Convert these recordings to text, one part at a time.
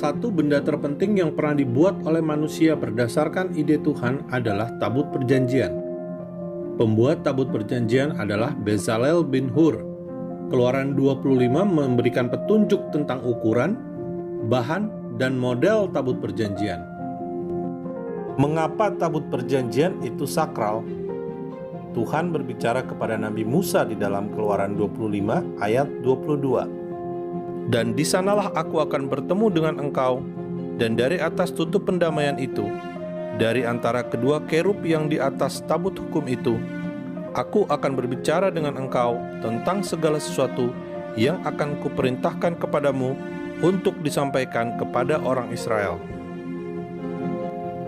satu benda terpenting yang pernah dibuat oleh manusia berdasarkan ide Tuhan adalah tabut perjanjian. Pembuat tabut perjanjian adalah Bezalel bin Hur. Keluaran 25 memberikan petunjuk tentang ukuran, bahan, dan model tabut perjanjian. Mengapa tabut perjanjian itu sakral? Tuhan berbicara kepada Nabi Musa di dalam Keluaran 25 ayat 22. Dan di sanalah aku akan bertemu dengan engkau, dan dari atas tutup pendamaian itu, dari antara kedua kerub yang di atas tabut hukum itu, aku akan berbicara dengan engkau tentang segala sesuatu yang akan kuperintahkan kepadamu untuk disampaikan kepada orang Israel.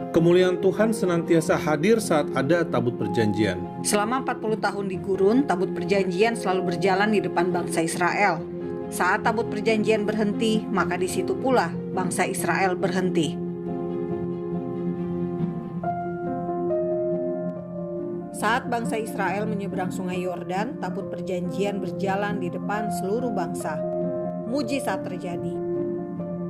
Kemuliaan Tuhan senantiasa hadir saat ada tabut perjanjian. Selama 40 tahun di gurun, tabut perjanjian selalu berjalan di depan bangsa Israel. Saat tabut perjanjian berhenti, maka di situ pula bangsa Israel berhenti. Saat bangsa Israel menyeberang sungai Yordan, tabut perjanjian berjalan di depan seluruh bangsa. Mujizat terjadi.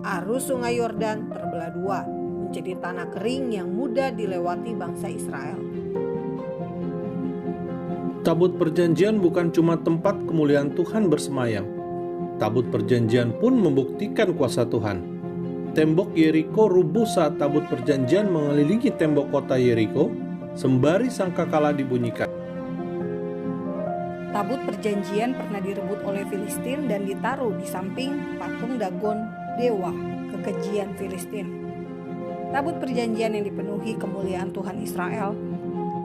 Arus sungai Yordan terbelah dua, menjadi tanah kering yang mudah dilewati bangsa Israel. Tabut perjanjian bukan cuma tempat kemuliaan Tuhan bersemayam. Tabut perjanjian pun membuktikan kuasa Tuhan. Tembok Yeriko rubuh saat tabut perjanjian mengelilingi tembok kota Yeriko, sembari sangkakala dibunyikan. Tabut perjanjian pernah direbut oleh Filistin dan ditaruh di samping patung Dagon, dewa kekejian Filistin. Tabut perjanjian yang dipenuhi kemuliaan Tuhan Israel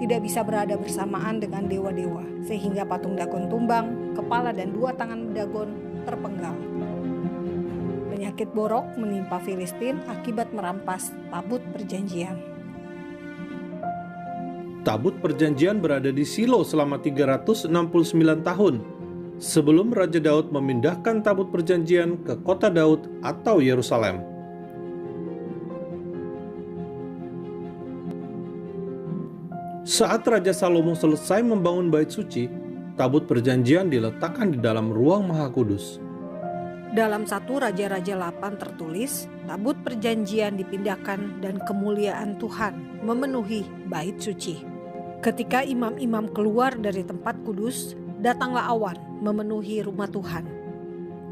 tidak bisa berada bersamaan dengan dewa-dewa, sehingga patung Dagon tumbang, kepala dan dua tangan Dagon terpenggal. Penyakit borok menimpa Filistin akibat merampas tabut perjanjian. Tabut perjanjian berada di Silo selama 369 tahun sebelum Raja Daud memindahkan tabut perjanjian ke kota Daud atau Yerusalem. Saat Raja Salomo selesai membangun bait suci, tabut perjanjian diletakkan di dalam ruang Maha Kudus. Dalam 1 Raja-Raja 8 tertulis, tabut perjanjian dipindahkan dan kemuliaan Tuhan memenuhi bait suci. Ketika imam-imam keluar dari tempat kudus, datanglah awan memenuhi rumah Tuhan.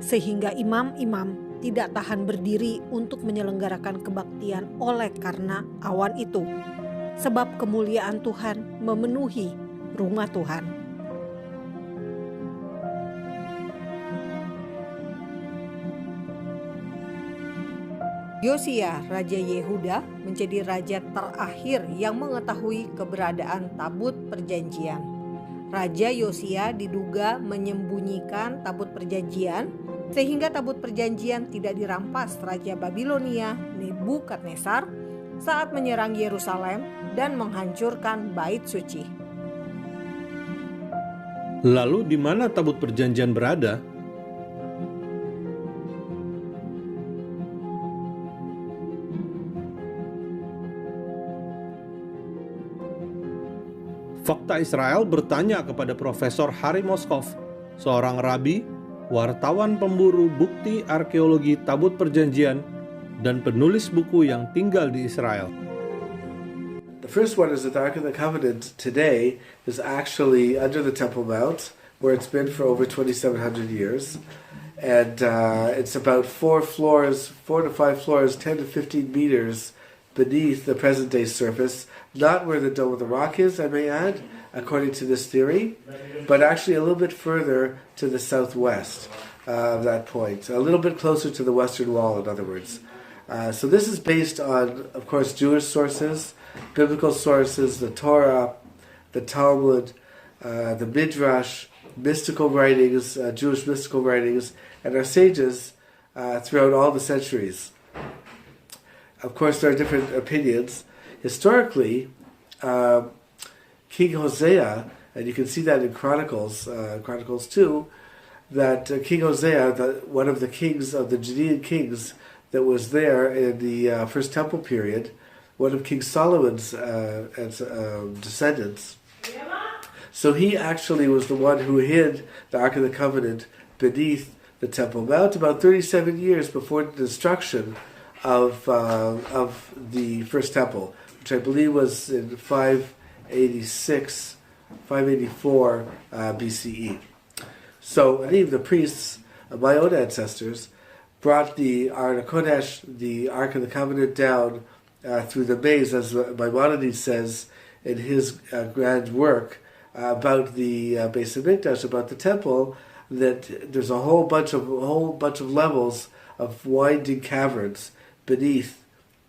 Sehingga imam-imam tidak tahan berdiri untuk menyelenggarakan kebaktian oleh karena awan itu. Sebab kemuliaan Tuhan memenuhi rumah Tuhan. Yosia, Raja Yehuda, menjadi raja terakhir yang mengetahui keberadaan tabut perjanjian. Raja Yosia diduga menyembunyikan tabut perjanjian, sehingga tabut perjanjian tidak dirampas Raja Babilonia Nebukadnezar saat menyerang Yerusalem dan menghancurkan bait suci. Lalu di mana tabut perjanjian berada? Fakta Israel bertanya kepada Profesor Harry Moskov, seorang rabi, wartawan pemburu bukti arkeologi tabut perjanjian, dan penulis buku yang tinggal di Israel. The first one is that the Ark of the Covenant today is actually under the Temple Mount, where it's been for over 2,700 years. And it's about 4 to 5 floors, 10 to 15 meters beneath the present-day surface, not where the Dome of the Rock is, I may add, according to this theory, but actually a little bit further to the southwest of that point, a little bit closer to the Western Wall, in other words. So this is based on, of course, Jewish sources, biblical sources, the Torah, the Talmud, the Midrash, mystical writings, Jewish mystical writings, and our sages throughout all the centuries. Of course, there are different opinions. Historically, King Hosea, and you can see that in Chronicles 2, that King Hosea, one of the kings of the Judean kings that was there in the First Temple period, one of King Solomon's descendants. So he actually was the one who hid the Ark of the Covenant beneath the Temple Mount about 37 years before the destruction of the first temple, which I believe was in 584 BCE. So any of the priests of my own ancestors brought the Aron HaKodesh, the Ark of the Covenant, down through the maze, as Maimonides says in his grand work about the Beis Hamikdash, about the temple, that there's a whole bunch of levels of winding caverns beneath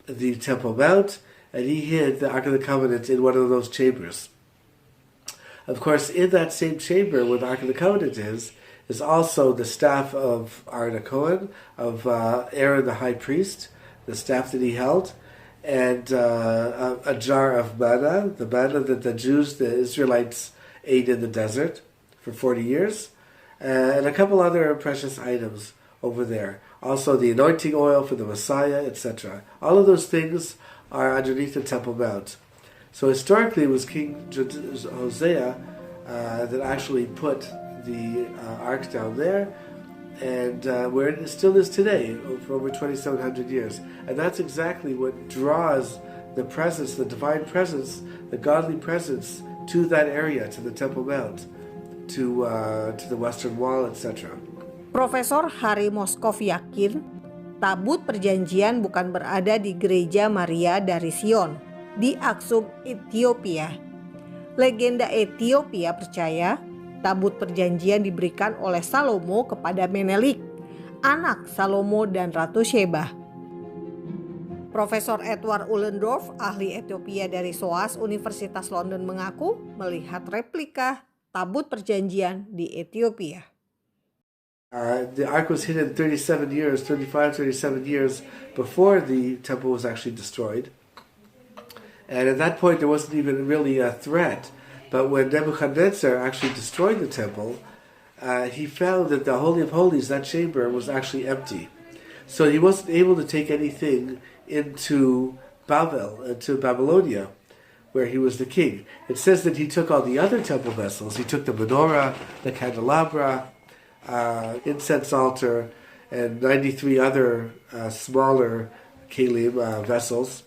the Temple Mount, and he hid the Ark of the Covenant in one of those chambers. Of course, in that same chamber where the Ark of the Covenant is also the staff of Aaron HaKohen, of Aaron the high priest, the staff that he held, and a jar of manna, the manna that the Jews, the Israelites, ate in the desert for 40 years, and a couple other precious items over there. Also the anointing oil for the Messiah, etc. All of those things are underneath the Temple Mount. So historically it was King Hosea that actually put the ark down there, and where it still is today for over 2,700 years. And that's exactly what draws the presence, the divine presence, the godly presence to that area, to the Temple Mount, to the Western Wall, etc. Profesor Harry Moskov yakin tabut perjanjian bukan berada di Gereja Maria dari Sion, di Aksum, Ethiopia. Legenda Ethiopia percaya tabut perjanjian diberikan oleh Salomo kepada Menelik, anak Salomo dan Ratu Sheba. Profesor Edward Ullendorff, ahli Ethiopia dari SOAS Universitas London, mengaku melihat replika tabut perjanjian di Ethiopia. The ark was hidden 37 years before the temple was actually destroyed. And at that point there wasn't even really a threat. But when Nebuchadnezzar actually destroyed the temple, he found that the Holy of Holies, that chamber, was actually empty. So he wasn't able to take anything into Babylonia, where he was the king. It says that he took all the other temple vessels. He took the menorah, the candelabra, incense altar, and 93 other smaller kelim vessels.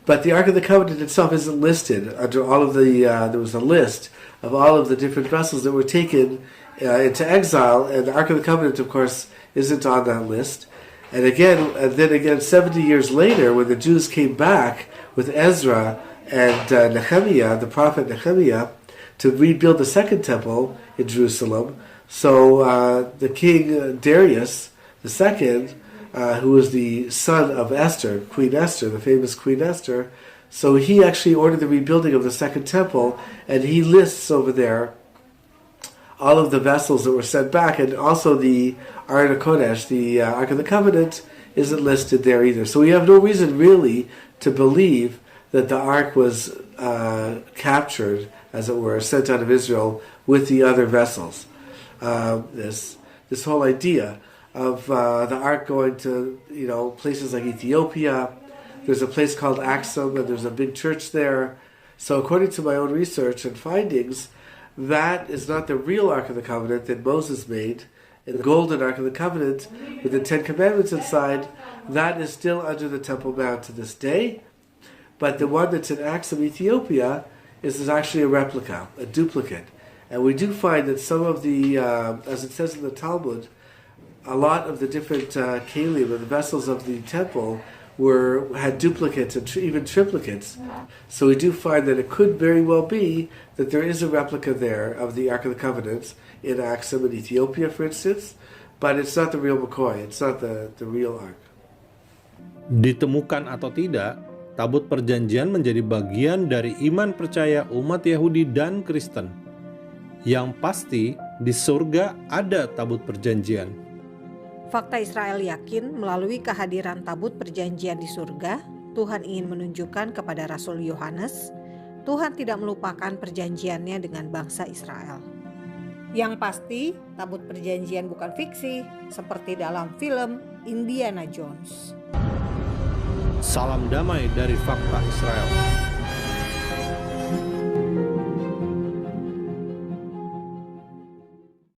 But the Ark of the Covenant itself isn't listed under all of the. There was a list of all of the different vessels that were taken into exile, and the Ark of the Covenant, of course, isn't on that list. And then again, 70 years later, when the Jews came back with Ezra and Nehemiah, the prophet Nehemiah, to rebuild the second temple in Jerusalem. So the king Darius II, who was the son of Esther, Queen Esther, the famous Queen Esther, so he actually ordered the rebuilding of the second temple, and he lists over there all of the vessels that were sent back, and also the Aron HaKodesh, the Ark of the Covenant, isn't listed there either. So we have no reason really to believe that the Ark was captured, as it were, sent out of Israel with the other vessels. This whole idea of the Ark going to places like Ethiopia. There's a place called Aksum, and there's a big church there. So according to my own research and findings, that is not the real Ark of the Covenant that Moses made. In the golden Ark of the Covenant with the Ten Commandments inside, that is still under the Temple Mount to this day. But the one that's in Aksum, Ethiopia, is actually a replica, a duplicate. And we do find that some of the, as it says in the Talmud, a lot of the different kelim, or the vessels of the temple, had duplicates and even triplicates. So we do find that it could very well be that there is a replica there of the Ark of the Covenant in Aksum in Ethiopia, for instance, but it's not the real McCoy. It's not the real Ark. Ditemukan atau tidak, tabut perjanjian menjadi bagian dari iman percaya umat Yahudi dan Kristen. Yang pasti, di surga ada tabut perjanjian. Fakta Israel yakin melalui kehadiran tabut perjanjian di surga, Tuhan ingin menunjukkan kepada Rasul Yohanes, Tuhan tidak melupakan perjanjiannya dengan bangsa Israel. Yang pasti, tabut perjanjian bukan fiksi, seperti dalam film Indiana Jones. Salam damai dari Fakta Israel.